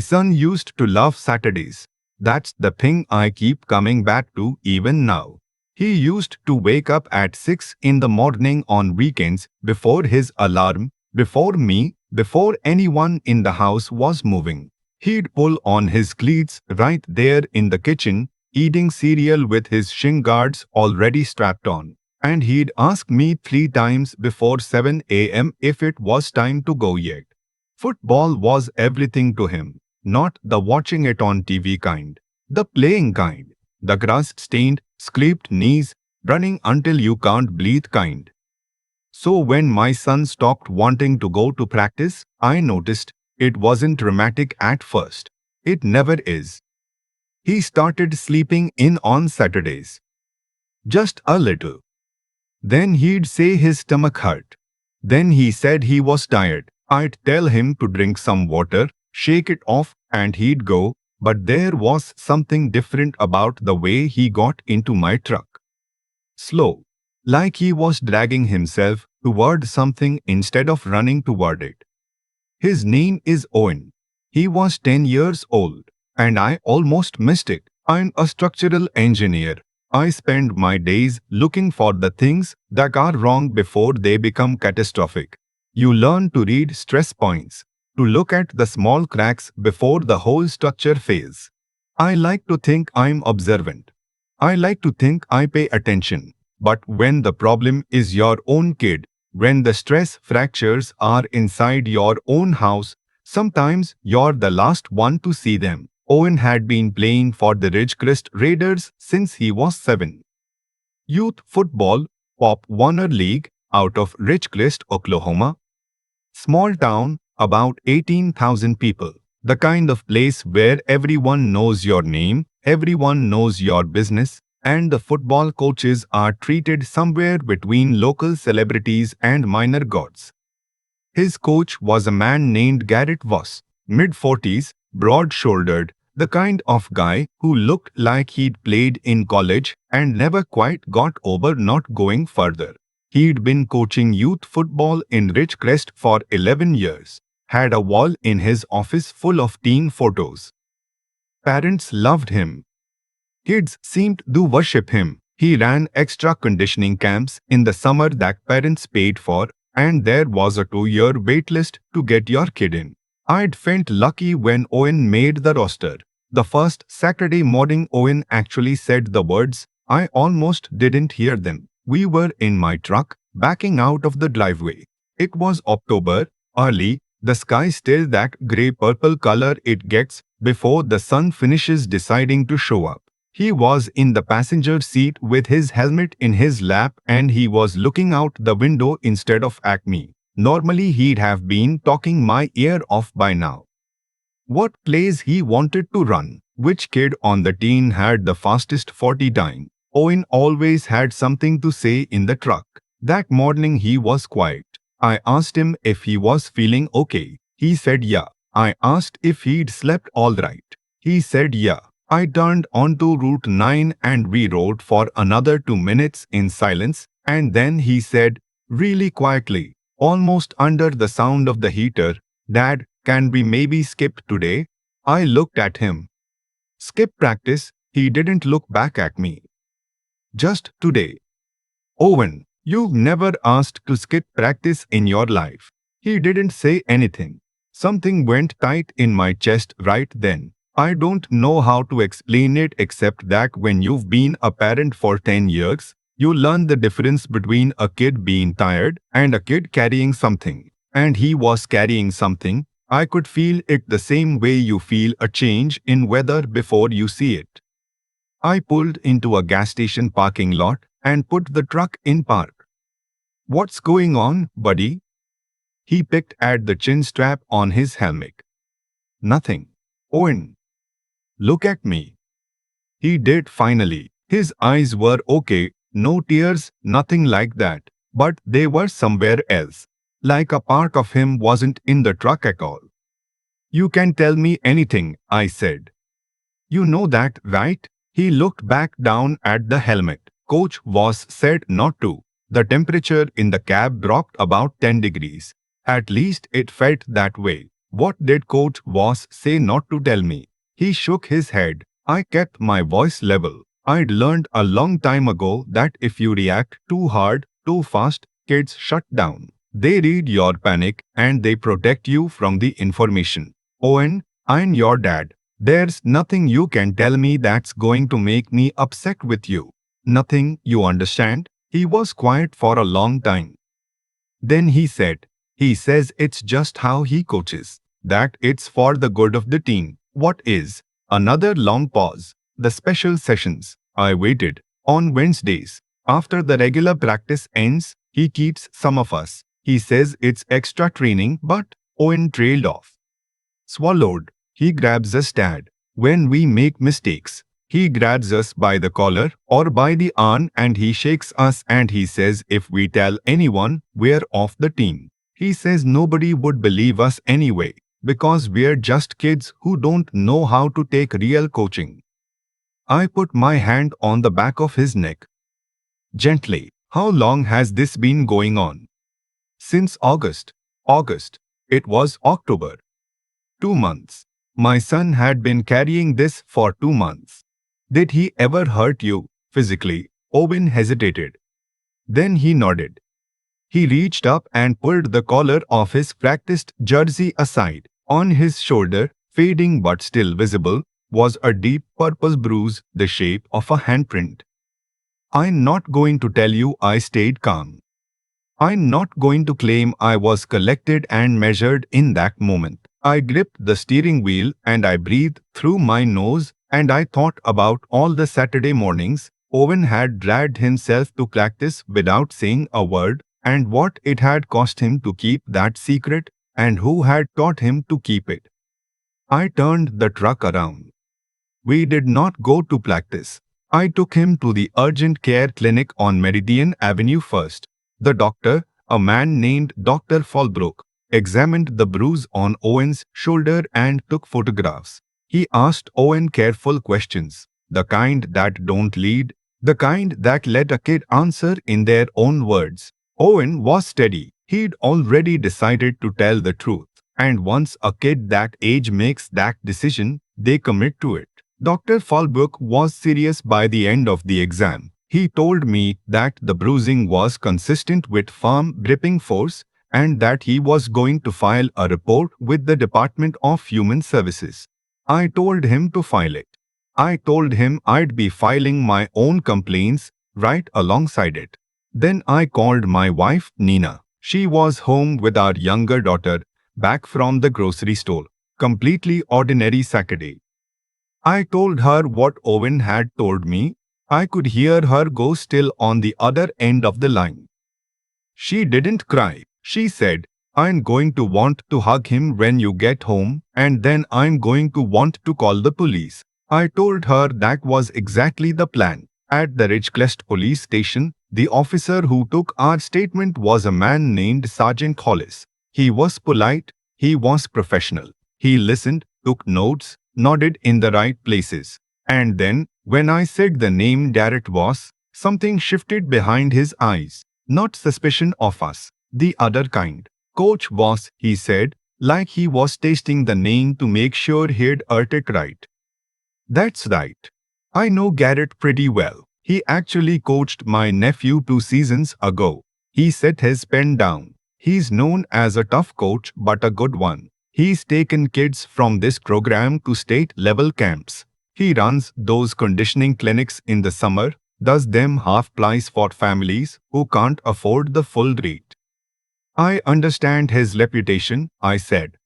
Son used to love Saturdays. That's the thing I keep coming back to even now. He used to wake up at 6 in the morning on weekends before his alarm, before me, before anyone in the house was moving. He'd pull on his cleats right there in the kitchen, eating cereal with his shin guards already strapped on. And he'd ask me 3 times before 7 a.m. if it was time to go yet. Football was everything to him, not the watching it on TV kind, the playing kind, the grass-stained, scraped knees, running until you can't breathe kind. So when my son stopped wanting to go to practice, I noticed it wasn't dramatic at first. It never is. He started sleeping in on Saturdays. Just a little. Then he'd say his stomach hurt. Then he said he was tired. I'd tell him to drink some water, shake it off, and he'd go, but there was something different about the way he got into my truck. Slow. Like he was dragging himself toward something instead of running toward it. His name is Owen. He was 10 years old, and I almost missed it. I'm a structural engineer. I spend my days looking for the things that are wrong before they become catastrophic. You learn to read stress points, to look at the small cracks before the whole structure fails. I like to think I'm observant. I like to think I pay attention. But when the problem is your own kid, when the stress fractures are inside your own house, sometimes you're the last one to see them. Owen had been playing for the Ridgecrest Raiders since he was 7. Youth football, Pop Warner League, out of Ridgecrest, Oklahoma. Small town, about 18,000 people. The kind of place where everyone knows your name, everyone knows your business, and the football coaches are treated somewhere between local celebrities and minor gods. His coach was a man named Coach Voss, mid-40s, broad-shouldered, the kind of guy who looked like he'd played in college and never quite got over not going further. He'd been coaching youth football in Ridgecrest for 11 years, had a wall in his office full of teen photos. Parents loved him. Kids seemed to worship him. He ran extra conditioning camps in the summer that parents paid for, and there was a 2-year waitlist to get your kid in. I'd felt lucky when Owen made the roster. The first Saturday morning Owen actually said the words, I almost didn't hear them. We were in my truck, backing out of the driveway. It was October, early, the sky still that grey-purple color it gets before the sun finishes deciding to show up. He was in the passenger seat with his helmet in his lap and he was looking out the window instead of at me. Normally he'd have been talking my ear off by now. What plays he wanted to run, which kid on the team had the fastest 40 time. Owen always had something to say in the truck. That morning he was quiet. I asked him if he was feeling okay. He said yeah. I asked if he'd slept all right. He said yeah. I turned onto Route 9 and we rode for another 2 minutes in silence, and then he said, really quietly, almost under the sound of the heater, Dad, can we maybe skip today? I looked at him. Skip practice? He didn't look back at me. Just today. Owen, you've never asked to skip practice in your life. He didn't say anything. Something went tight in my chest right then. I don't know how to explain it except that when you've been a parent for 10 years, you learn the difference between a kid being tired and a kid carrying something. And he was carrying something. I could feel it the same way you feel a change in weather before you see it. I pulled into a gas station parking lot and put the truck in park. What's going on, buddy? He picked at the chin strap on his helmet. Nothing. Owen. Look at me. He did finally. His eyes were okay, no tears, nothing like that. But they were somewhere else. Like a part of him wasn't in the truck at all. You can tell me anything, I said. You know that, right? He looked back down at the helmet. Coach Voss said not to. The temperature in the cab dropped about 10 degrees. At least it felt that way. What did Coach Voss say not to tell me? He shook his head. I kept my voice level. I'd learned a long time ago that if you react too hard, too fast, kids shut down. They read your panic and they protect you from the information. Owen, I'm your dad. There's nothing you can tell me that's going to make me upset with you. Nothing, you understand? He was quiet for a long time. Then he said, he says it's just how he coaches, that it's for the good of the team. What is? Another long pause. The special sessions. I waited. On Wednesdays, after the regular practice ends, he keeps some of us. He says it's extra training, but Owen trailed off. Swallowed. He grabs us, Dad. When we make mistakes, he grabs us by the collar or by the arm and he shakes us and he says if we tell anyone, we're off the team. He says nobody would believe us anyway because we're just kids who don't know how to take real coaching. I put my hand on the back of his neck. Gently. How long has this been going on? Since August. August. It was October. 2 months. My son had been carrying this for 2 months. Did he ever hurt you, physically? Owen hesitated. Then he nodded. He reached up and pulled the collar of his practiced jersey aside. On his shoulder, fading but still visible, was a deep purple bruise the shape of a handprint. I'm not going to tell you I stayed calm. I'm not going to claim I was collected and measured in that moment. I gripped the steering wheel and I breathed through my nose and I thought about all the Saturday mornings Owen had dragged himself to practice without saying a word and what it had cost him to keep that secret and who had taught him to keep it. I turned the truck around. We did not go to practice. I took him to the urgent care clinic on Meridian Avenue first. The doctor, a man named Dr. Fallbrook, examined the bruise on Owen's shoulder and took photographs. He asked Owen careful questions, the kind that don't lead, the kind that let a kid answer in their own words. Owen was steady. He'd already decided to tell the truth. And once a kid that age makes that decision, they commit to it. Dr. Fallbrook was serious by the end of the exam. He told me that the bruising was consistent with firm gripping force and that he was going to file a report with the Department of Human Services. I told him to file it. I told him I'd be filing my own complaints right alongside it. Then I called my wife, Nina. She was home with our younger daughter, back from the grocery store. Completely ordinary Saturday. I told her what Owen had told me. I could hear her go still on the other end of the line. She didn't cry. She said, I'm going to want to hug him when you get home, and then I'm going to want to call the police. I told her that was exactly the plan. At the Ridgecrest police station, the officer who took our statement was a man named Sergeant Hollis. He was polite, he was professional. He listened, took notes, nodded in the right places. And then, when I said the name Garrett Voss, something shifted behind his eyes. Not suspicion of us, the other kind. Coach Voss, he said, like he was tasting the name to make sure he'd earned it right. That's right. I know Garrett pretty well. He actually coached my nephew 2 seasons ago. He set his pen down. He's known as a tough coach but a good one. He's taken kids from this program to state-level camps. He runs those conditioning clinics in the summer, does them half-price for families who can't afford the full rate. I understand his reputation, I said.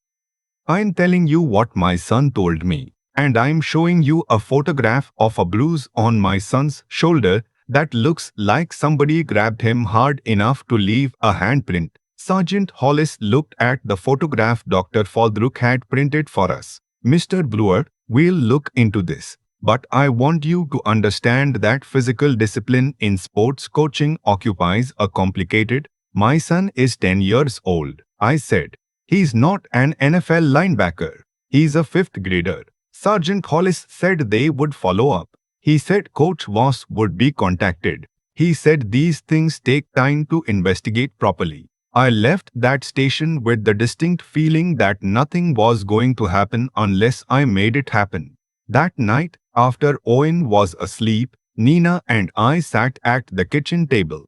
I'm telling you what my son told me, and I'm showing you a photograph of a bruise on my son's shoulder that looks like somebody grabbed him hard enough to leave a handprint. Sergeant Hollis looked at the photograph Dr. Fallbrook had printed for us. Mr. Brewer, we'll look into this, but I want you to understand that physical discipline in sports coaching occupies a complicated. My son is 10 years old, I said. He's not an NFL linebacker. He's a 5th grader. Sergeant Hollis said they would follow up. He said Coach Voss would be contacted. He said these things take time to investigate properly. I left that station with the distinct feeling that nothing was going to happen unless I made it happen. That night, after Owen was asleep, Nina and I sat at the kitchen table.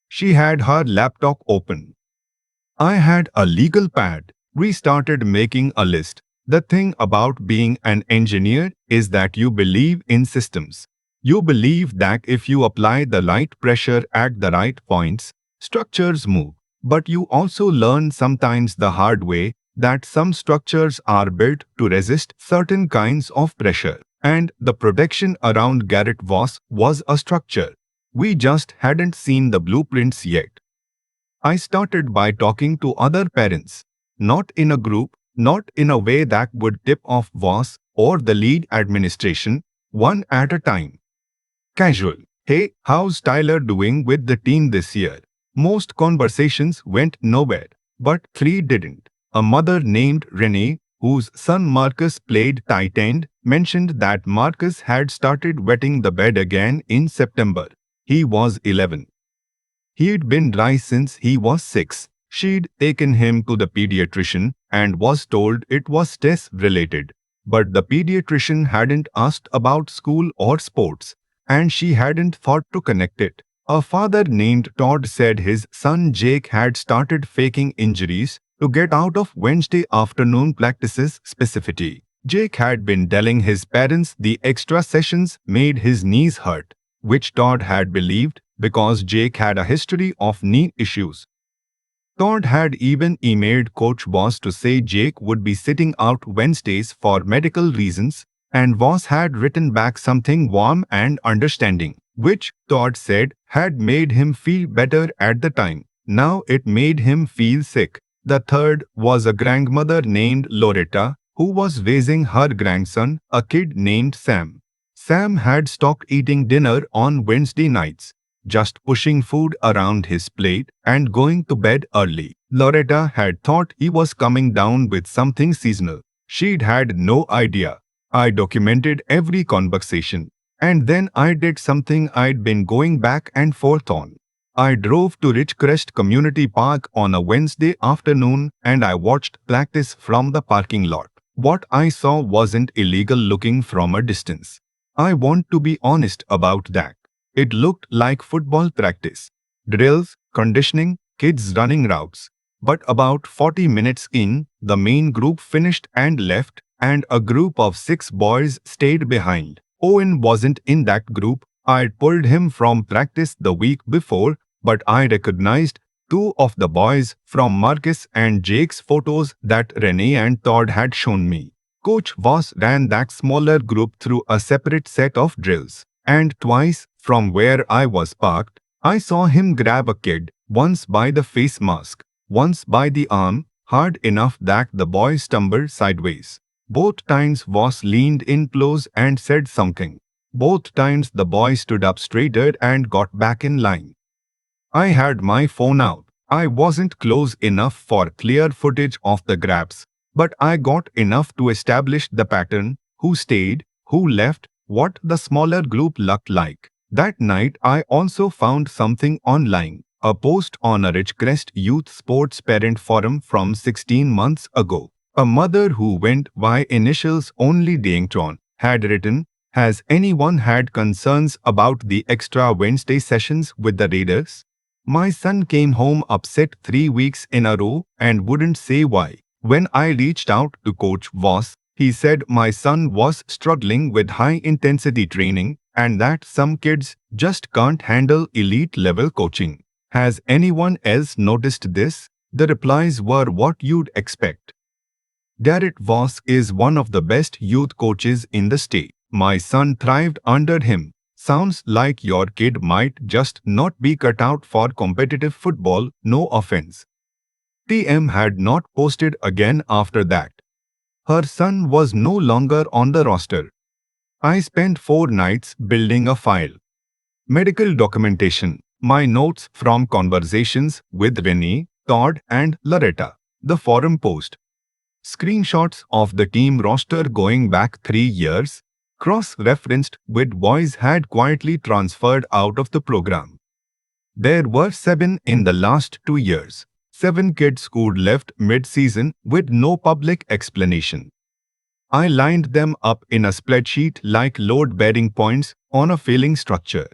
She had her laptop open. I had a legal pad. We started making a list. The thing about being an engineer is that you believe in systems. You believe that if you apply the right pressure at the right points, structures move. But you also learn sometimes the hard way that some structures are built to resist certain kinds of pressure. And the protection around Garrett Voss was a structure. We just hadn't seen the blueprints yet. I started by talking to other parents, not in a group, not in a way that would tip off Voss or the lead administration, one at a time. Casual. Hey, how's Tyler doing with the team this year? Most conversations went nowhere, but three didn't. A mother named Renee, whose son Marcus played tight end, mentioned that Marcus had started wetting the bed again in September. He was 11. He'd been dry since he was 6. She'd taken him to the pediatrician and was told it was stress-related. But the pediatrician hadn't asked about school or sports, and she hadn't thought to connect it. A father named Todd said his son Jake had started faking injuries to get out of Wednesday afternoon practices specifically. Jake had been telling his parents the extra sessions made his knees hurt, which Todd had believed because Jake had a history of knee issues. Todd had even emailed Coach Voss to say Jake would be sitting out Wednesdays for medical reasons, and Voss had written back something warm and understanding, which, Todd said, had made him feel better at the time. Now it made him feel sick. The third was a grandmother named Loretta, who was raising her grandson, a kid named Sam. Sam had stopped eating dinner on Wednesday nights, just pushing food around his plate and going to bed early. Loretta had thought he was coming down with something seasonal. She'd had no idea. I documented every conversation, and then I did something I'd been going back and forth on. I drove to Ridgecrest Community Park on a Wednesday afternoon and I watched practice from the parking lot. What I saw wasn't illegal looking from a distance. I want to be honest about that. It looked like football practice. Drills, conditioning, kids running routes. But about 40 minutes in, the main group finished and left, and a group of 6 boys stayed behind. Owen wasn't in that group. I'd pulled him from practice the week before, but I recognized 2 of the boys from Marcus and Jake's photos that Renee and Todd had shown me. Coach Voss ran that smaller group through a separate set of drills, and twice, from where I was parked, I saw him grab a kid, once by the face mask, once by the arm, hard enough that the boy stumbled sideways. Both times Voss leaned in close and said something. Both times the boy stood up straighter and got back in line. I had my phone out. I wasn't close enough for clear footage of the grabs, but I got enough to establish the pattern, who stayed, who left, what the smaller group looked like. That night I also found something online, a post on a Ridgecrest Youth Sports Parent Forum from 16 months ago. A mother who went by initials only Daington had written, "Has anyone had concerns about the extra Wednesday sessions with the Raiders? My son came home upset 3 weeks in a row and wouldn't say why. When I reached out to Coach Voss, he said my son was struggling with high-intensity training and that some kids just can't handle elite-level coaching. Has anyone else noticed this?" The replies were what you'd expect. Garrett Voss is one of the best youth coaches in the state. My son thrived under him. Sounds like your kid might just not be cut out for competitive football, no offense. TM had not posted again after that. Her son was no longer on the roster. I spent 4 nights building a file. Medical documentation, my notes from conversations with Renee, Todd and Loretta. The forum post. Screenshots of the team roster going back 3 years, cross-referenced with boys had quietly transferred out of the program. There were 7 in the last 2 years. 7 kids who'd left mid-season with no public explanation. I lined them up in a spreadsheet like load-bearing points on a filling structure.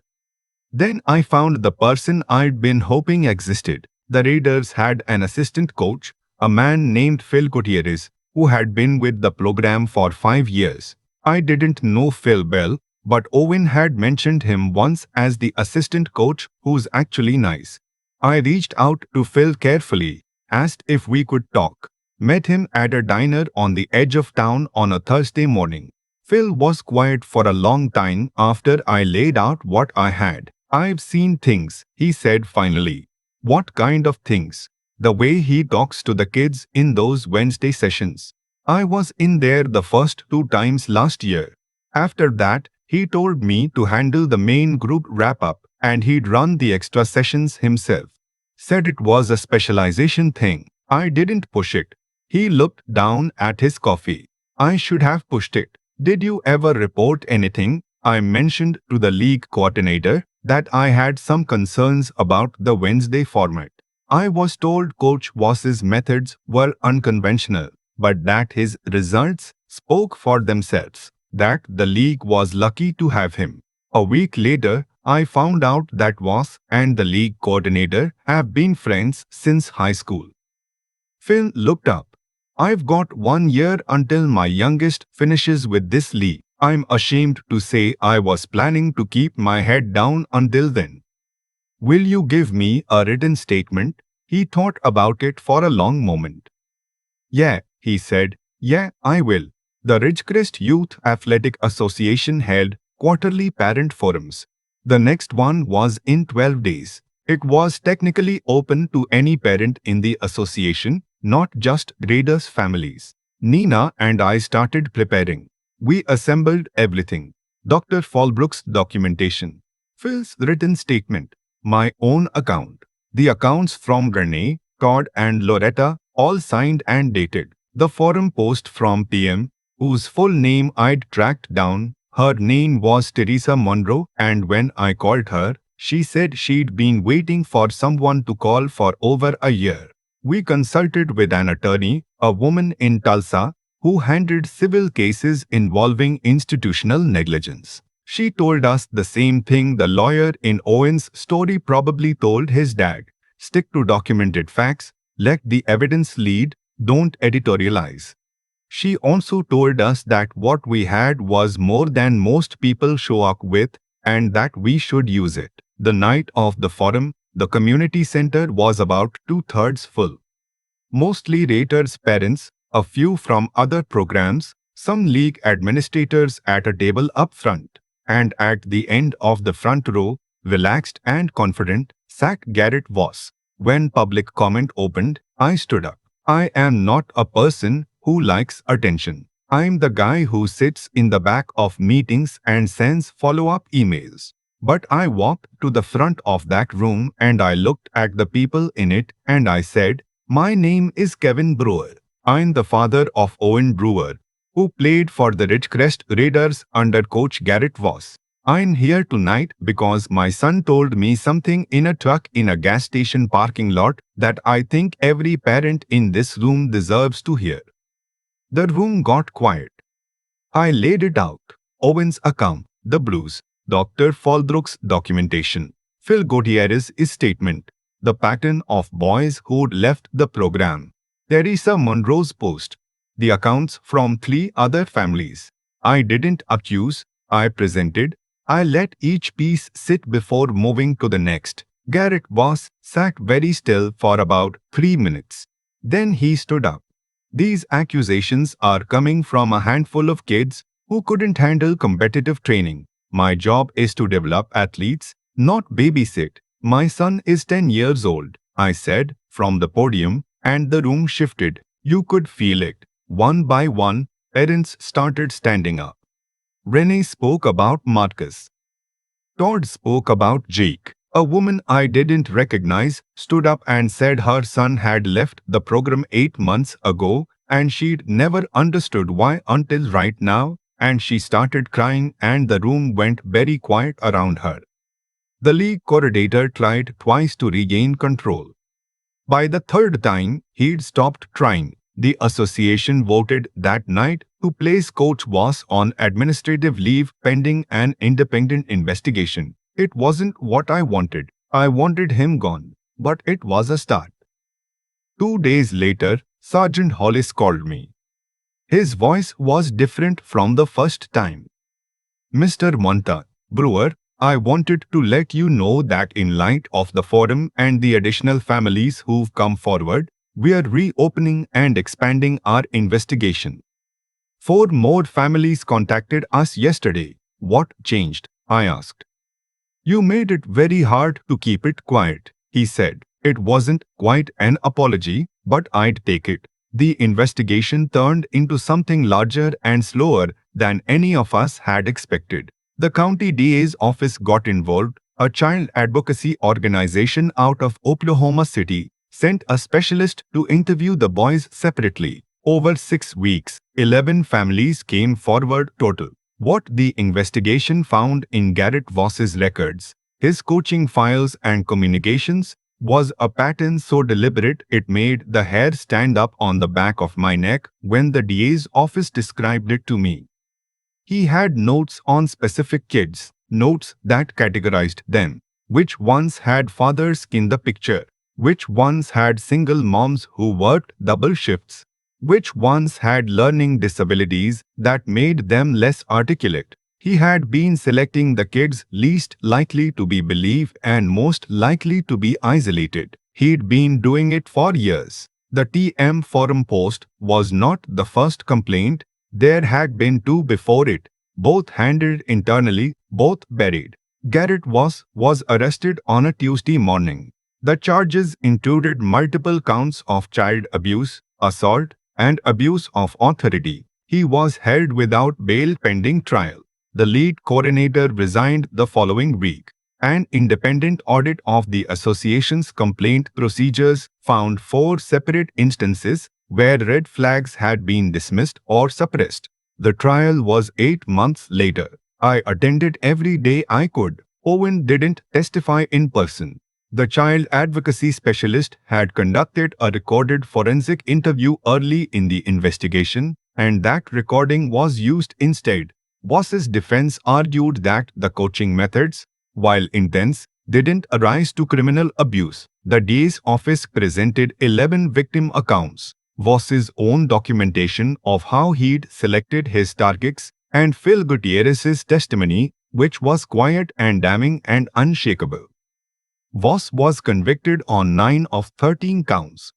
Then I found the person I'd been hoping existed. The Raiders had an assistant coach, a man named Phil Gutierrez, who had been with the program for 5 years. I didn't know Phil well, but Owen had mentioned him once as the assistant coach who's actually nice. I reached out to Phil carefully, asked if we could talk. Met him at a diner on the edge of town on a Thursday morning. Phil was quiet for a long time after I laid out what I had. "I've seen things," he said finally. "What kind of things?" "The way he talks to the kids in those Wednesday sessions. I was in there the first 2 times last year. After that, he told me to handle the main group wrap-up and he'd run the extra sessions himself. Said it was a specialization thing. I didn't push it." He looked down at his coffee. "I should have pushed it. Did you ever report anything?" I mentioned to the league coordinator that I had some concerns about the Wednesday format. I was told Coach Voss's methods were unconventional, but that his results spoke for themselves, that the league was lucky to have him. A week later, I found out that Voss and the league coordinator have been friends since high school. Phil looked up. "I've got 1 year until my youngest finishes with this league. I'm ashamed to say I was planning to keep my head down until then." "Will you give me a written statement?" He thought about it for a long moment. "Yeah," he said. "Yeah, I will." The Ridgecrest Youth Athletic Association held quarterly parent forums. The next one was in 12 days. It was technically open to any parent in the association, not just Raiders families. Nina and I started preparing. We assembled everything. Dr. Fallbrook's documentation, Phil's written statement, my own account, the accounts from Renee, Todd and Loretta, all signed and dated. The forum post from PM, whose full name I'd tracked down. Her name was Teresa Monroe, and when I called her, she said she'd been waiting for someone to call for over a year. We consulted with an attorney, a woman in Tulsa, who handled civil cases involving institutional negligence. She told us the same thing the lawyer in Owen's story probably told his dad. Stick to documented facts, let the evidence lead, don't editorialize. She also told us that what we had was more than most people show up with, and that we should use it. The night of the forum, the community center was about 2/3 full. Mostly Raiders parents, a few from other programs, some league administrators at a table up front. And at the end of the front row, relaxed and confident, sat Garrett Voss. When public comment opened, I stood up. I am not a person who likes attention. I'm the guy who sits in the back of meetings and sends follow-up emails. But I walked to the front of that room and I looked at the people in it and I said, "My name is Kevin Brewer. I'm the father of Owen Brewer, who played for the Ridgecrest Raiders under Coach Garrett Voss. I'm here tonight because my son told me something in a truck in a gas station parking lot that I think every parent in this room deserves to hear." The room got quiet. I laid it out. Owen's account, the blues, Dr. Fallbrook's documentation, Phil Gutierrez's statement, the pattern of boys who'd left the program, Teresa Monroe's post, the accounts from 3 other families. I didn't accuse, I presented. I let each piece sit before moving to the next. Garrett Voss sat very still for about 3 minutes. Then he stood up. "These accusations are coming from a handful of kids who couldn't handle competitive training. My job is to develop athletes, not babysit. My son is 10 years old," I said from the podium, and the room shifted. You could feel it. One by one, parents started standing up. Renee spoke about Marcus. Todd spoke about Jake. A woman I didn't recognize stood up and said her son had left the program 8 months ago and she'd never understood why until right now, and she started crying and the room went very quiet around her. The league coordinator tried twice to regain control. By the third time, he'd stopped trying. The association voted that night to place Coach Voss on administrative leave pending an independent investigation. It wasn't what I wanted. I wanted him gone. But it was a start. 2 days later, Sergeant Hollis called me. His voice was different from the first time. Mr. Monta, Brewer, I wanted to let you know that in light of the forum and the additional families who've come forward, we are reopening and expanding our investigation. 4 more families contacted us yesterday. What changed? I asked. You made it very hard to keep it quiet, he said. It wasn't quite an apology, but I'd take it. The investigation turned into something larger and slower than any of us had expected. The county DA's office got involved. A child advocacy organization out of Oklahoma City sent a specialist to interview the boys separately. Over 6 weeks, 11 families came forward total. What the investigation found in Garrett Voss's records, his coaching files and communications, was a pattern so deliberate it made the hair stand up on the back of my neck when the DA's office described it to me. He had notes on specific kids, notes that categorized them, which ones had fathers in the picture, which ones had single moms who worked double shifts, which ones had learning disabilities that made them less articulate. He had been selecting the kids least likely to be believed and most likely to be isolated. He'd been doing it for years. The TM forum post was not the first complaint. There had been 2 before it, both handled internally, both buried. Garrett was arrested on a Tuesday morning. The charges included multiple counts of child abuse, assault, and abuse of authority. He was held without bail pending trial. The lead coordinator resigned the following week. An independent audit of the association's complaint procedures found 4 separate instances where red flags had been dismissed or suppressed. The trial was 8 months later. I attended every day I could. Owen didn't testify in person. The child advocacy specialist had conducted a recorded forensic interview early in the investigation, and that recording was used instead. Voss's defense argued that the coaching methods, while intense, didn't arise to criminal abuse. The DA's office presented 11 victim accounts, Voss's own documentation of how he'd selected his targets, and Phil Gutierrez's testimony, which was quiet and damning and unshakable. Voss was convicted on 9 of 13 counts.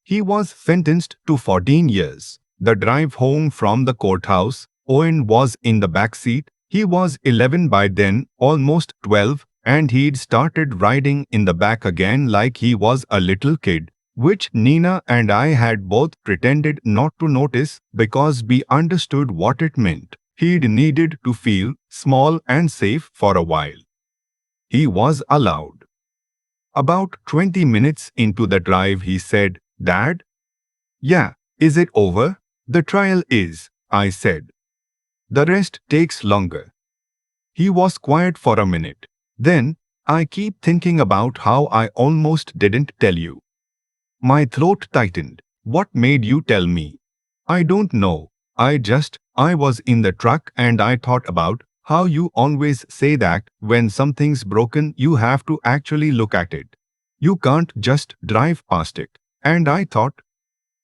He was sentenced to 14 years. The drive home from the courthouse, Owen was in the back seat. He was 11 by then, almost 12, and he'd started riding in the back again like he was a little kid, which Nina and I had both pretended not to notice because we understood what it meant. He'd needed to feel small and safe for a while. He was allowed. About 20 minutes into the drive, he said, "Dad?" "Yeah, is it over?" "The trial is," I said. "The rest takes longer." He was quiet for a minute. Then, "I keep thinking about how I almost didn't tell you." My throat tightened. "What made you tell me?" "I don't know. I was in the truck and I thought about how you always say that when something's broken you have to actually look at it. You can't just drive past it. And I thought..."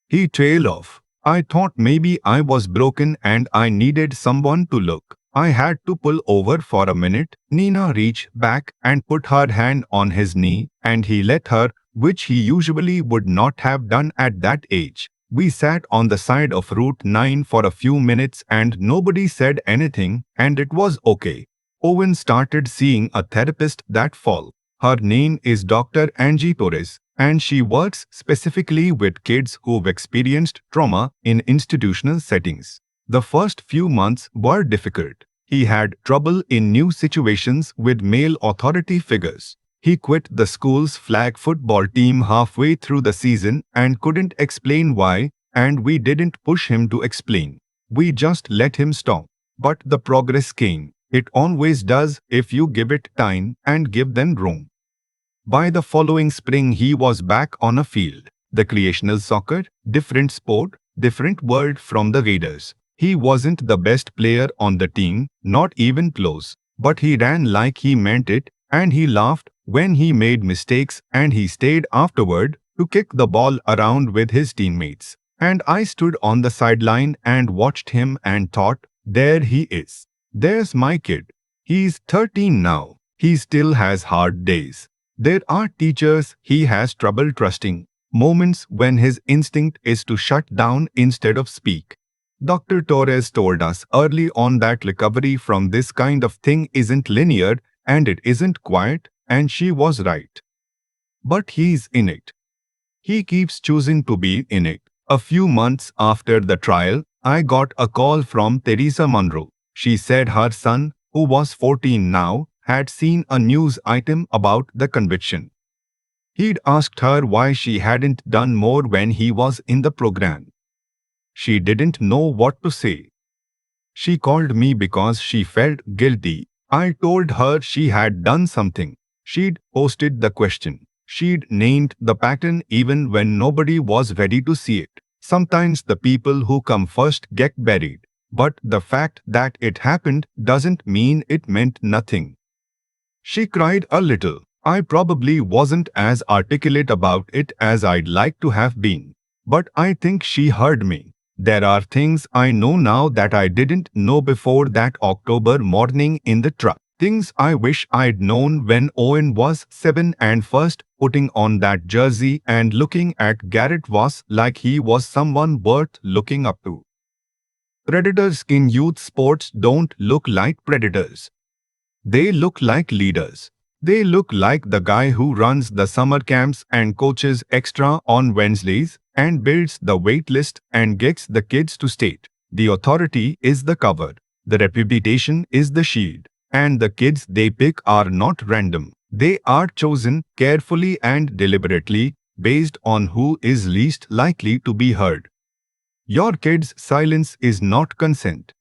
He trailed off. "I thought maybe I was broken and I needed someone to look." I had to pull over for a minute. Nina reached back and put her hand on his knee, and he let her, which he usually would not have done at that age. We sat on the side of Route 9 for a few minutes and nobody said anything, and it was okay. Owen started seeing a therapist that fall. Her name is Dr. Angie Torres, and she works specifically with kids who've experienced trauma in institutional settings. The first few months were difficult. He had trouble in new situations with male authority figures. He quit the school's flag football team halfway through the season and couldn't explain why, and we didn't push him to explain. We just let him stop. But the progress came. It always does if you give it time and give them room. By the following spring, he was back on a field. The recreational soccer, different sport, different world from the Raiders. He wasn't the best player on the team, not even close. But he ran like he meant it, and he laughed when he made mistakes, and he stayed afterward to kick the ball around with his teammates. And I stood on the sideline and watched him and thought, there he is. There's my kid. He's 13 now. He still has hard days. There are teachers he has trouble trusting, moments when his instinct is to shut down instead of speak. Dr. Torres told us early on that recovery from this kind of thing isn't linear and it isn't quiet, and she was right. But he's in it. He keeps choosing to be in it. A few months after the trial, I got a call from Teresa Monroe. She said her son, who was 14 now, had seen a news item about the conviction. He'd asked her why she hadn't done more when he was in the program. She didn't know what to say. She called me because she felt guilty. I told her she had done something. She'd posted the question. She'd named the pattern even when nobody was ready to see it. Sometimes the people who come first get buried. But the fact that it happened doesn't mean it meant nothing. She cried a little. I probably wasn't as articulate about it as I'd like to have been. But I think she heard me. There are things I know now that I didn't know before that October morning in the truck. Things I wish I'd known when Owen was 7 and first putting on that jersey and looking at Garrett Voss like he was someone worth looking up to. Predators in youth sports don't look like predators. They look like leaders. They look like the guy who runs the summer camps and coaches extra on Wednesdays and builds the wait list and gets the kids to state. The authority is the cover. The reputation is the shield. And the kids they pick are not random. They are chosen carefully and deliberately based on who is least likely to be heard. Your kid's silence is not consent.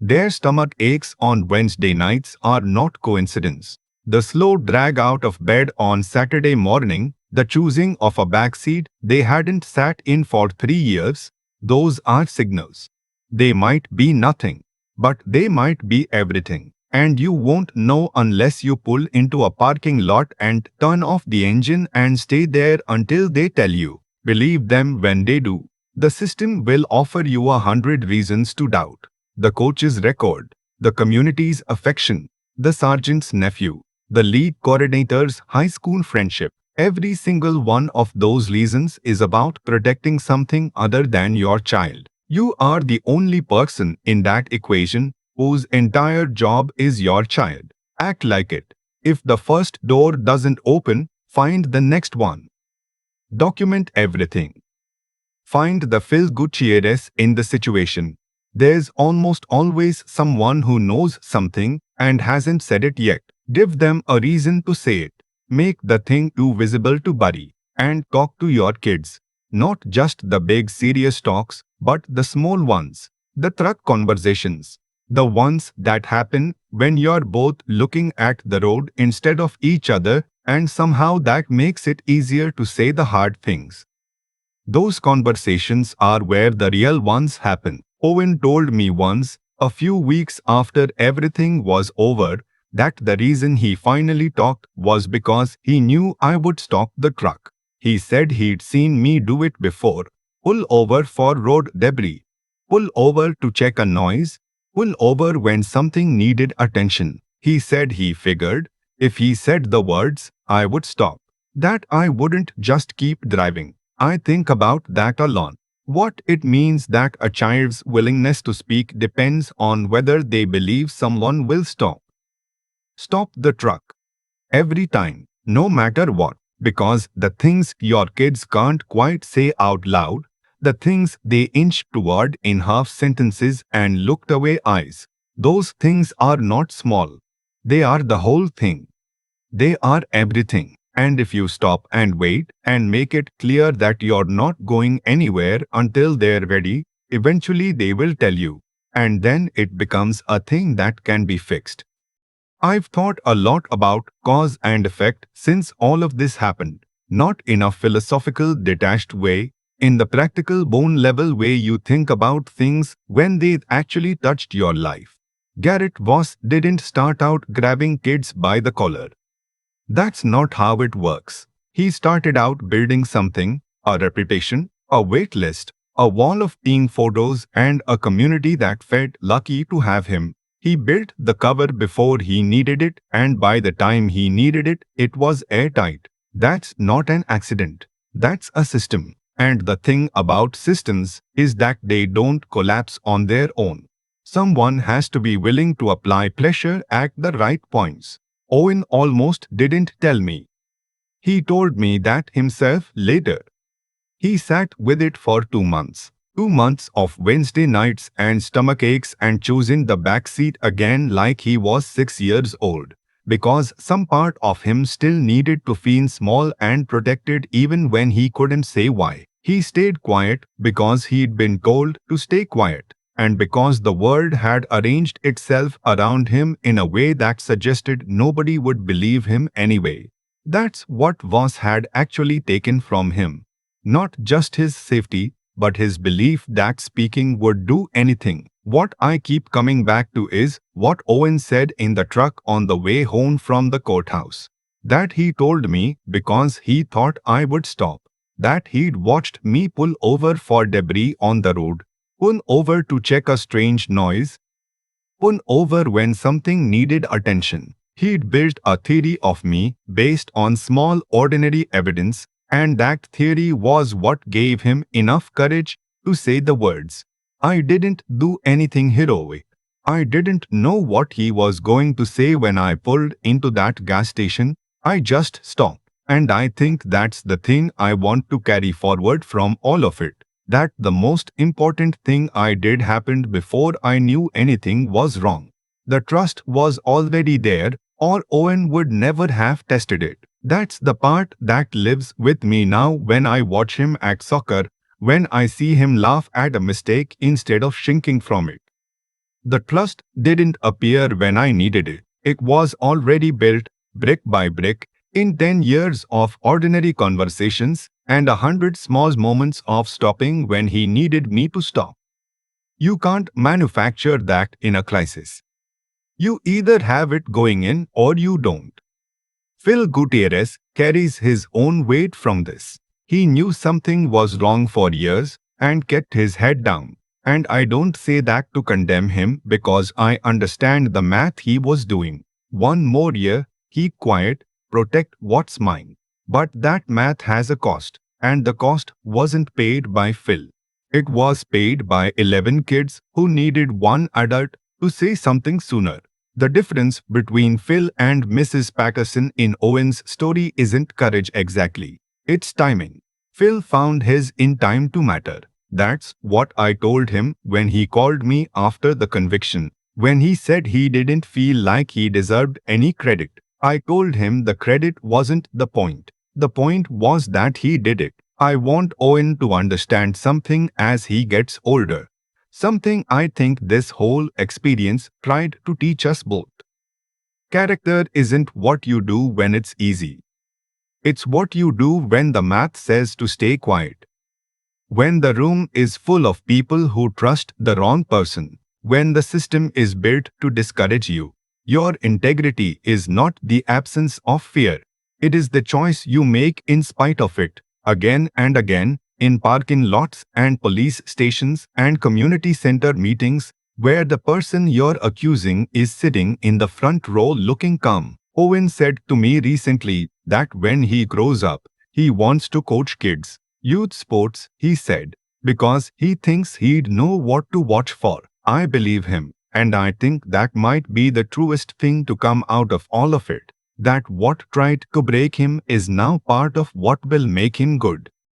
Their stomach aches on Wednesday nights are not coincidence. The slow drag out of bed on Saturday morning, the choosing of a backseat they hadn't sat in for 3 years, those are signals. They might be nothing, but they might be everything. And you won't know unless you pull into a parking lot and turn off the engine and stay there until they tell you. Believe them when they do. The system will offer you 100 reasons to doubt. The coach's record, the community's affection, the sergeant's nephew, the league coordinator's high school friendship. Every single one of those reasons is about protecting something other than your child. You are the only person in that equation whose entire job is your child. Act like it. If the first door doesn't open, find the next one. Document everything. Find the feel-good cheers in the situation. There's almost always someone who knows something and hasn't said it yet. Give them a reason to say it. Make the thing too visible to bury. And talk to your kids. Not just the big serious talks, but the small ones. The truck conversations. The ones that happen when you're both looking at the road instead of each other, and somehow that makes it easier to say the hard things. Those conversations are where the real ones happen. Owen told me once, a few weeks after everything was over, that the reason he finally talked was because he knew I would stop the truck. He said he'd seen me do it before. Pull over for road debris. Pull over to check a noise. Pull over when something needed attention. He said he figured, if he said the words, I would stop. That I wouldn't just keep driving. I think about that a lot. What it means that a child's willingness to speak depends on whether they believe someone will stop. Stop the truck. Every time, no matter what, because the things your kids can't quite say out loud, the things they inch toward in half sentences and looked away eyes, those things are not small. They are the whole thing. They are everything. And if you stop and wait and make it clear that you're not going anywhere until they're ready, eventually they will tell you. And then it becomes a thing that can be fixed. I've thought a lot about cause and effect since all of this happened. Not in a philosophical, detached way, in the practical, bone level way you think about things when they actually touched your life. Garrett Voss didn't start out grabbing kids by the collar. That's not how it works. He started out building something, a reputation, a wait list, a wall of team photos, and a community that felt lucky to have him. He built the cover before he needed it, and by the time he needed it, it was airtight. That's not an accident. That's a system. And the thing about systems is that they don't collapse on their own. Someone has to be willing to apply pressure at the right points. Owen almost didn't tell me. He told me that himself later. He sat with it for 2 months. 2 months of Wednesday nights and stomach aches and choosing the back seat again like he was 6 years old. Because some part of him still needed to feel small and protected even when he couldn't say why. He stayed quiet because he'd been told to stay quiet, and because the world had arranged itself around him in a way that suggested nobody would believe him anyway. That's what Voss had actually taken from him. Not just his safety, but his belief that speaking would do anything. What I keep coming back to is what Owen said in the truck on the way home from the courthouse. That he told me because he thought I would stop. That he'd watched me pull over for debris on the road, pull over to check a strange noise, pull over when something needed attention. He'd built a theory of me based on small ordinary evidence, and that theory was what gave him enough courage to say the words. I didn't do anything heroic. I didn't know what he was going to say when I pulled into that gas station. I just stopped. And I think that's the thing I want to carry forward from all of it. That the most important thing I did happened before I knew anything was wrong. The trust was already there, or Owen would never have tested it. That's the part that lives with me now when I watch him at soccer, when I see him laugh at a mistake instead of shrinking from it. The trust didn't appear when I needed it. It was already built, brick by brick, in 10 years of ordinary conversations and 100 small moments of stopping when he needed me to stop. You can't manufacture that in a crisis. You either have it going in or you don't. Phil Gutierrez carries his own weight from this. He knew something was wrong for years and kept his head down. And I don't say that to condemn him because I understand the math he was doing. One more year, keep quiet, protect what's mine. But that math has a cost, and the cost wasn't paid by Phil. It was paid by 11 kids who needed one adult to say something sooner. The difference between Phil and Mrs. Patterson in Owen's story isn't courage exactly. It's timing. Phil found his in time to matter. That's what I told him when he called me after the conviction. When he said he didn't feel like he deserved any credit, I told him the credit wasn't the point. The point was that he did it. I want Owen to understand something as he gets older. Something I think this whole experience tried to teach us both. Character isn't what you do when it's easy. It's what you do when the math says to stay quiet. When the room is full of people who trust the wrong person. When the system is built to discourage you. Your integrity is not the absence of fear. It is the choice you make in spite of it, again and again, in parking lots and police stations and community center meetings, where the person you're accusing is sitting in the front row looking calm. Owen said to me recently that when he grows up, he wants to coach kids. Youth sports, he said, because he thinks he'd know what to watch for. I believe him. And I think that might be the truest thing to come out of all of it. That what tried to break him is now part of what will make him good.